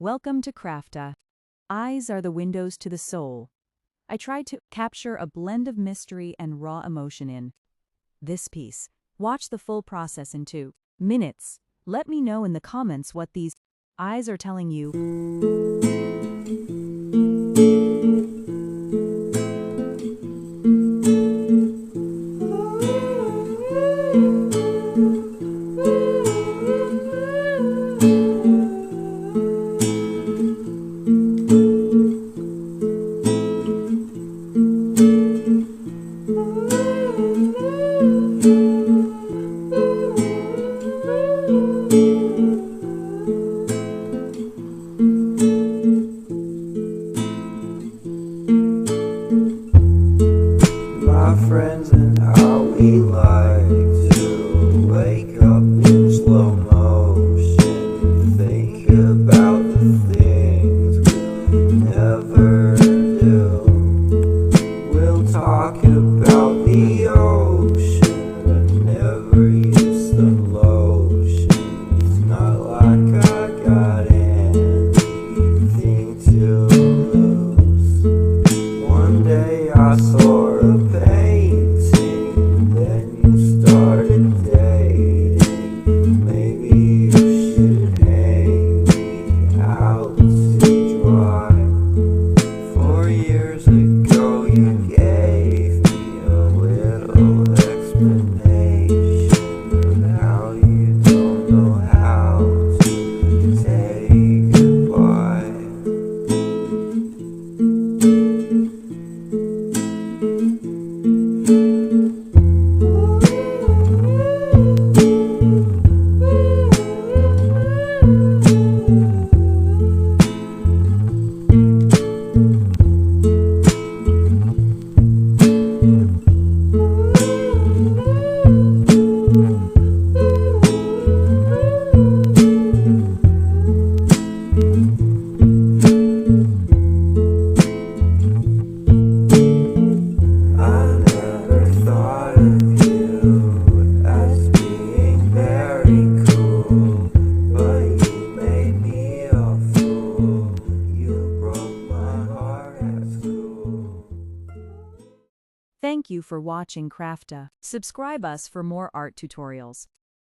Welcome to Crafta. Eyes are the windows to the soul. I tried to capture a blend of mystery and raw emotion in this piece. Watch the full process in 2 minutes. Let me know in the comments what these eyes are telling you. My friends and how we like to wake up in slow motion, think about the things we'll never do. We'll talk about the ocean, but never use the lotion. It's not like I got anything to lose. One day I saw a painting, then you started dating. Maybe you should hang me out to dry. 4 years ago you gave me a little explanation of how you don't know how to say goodbye. Thank you for watching Crafta. Subscribe us for more art tutorials.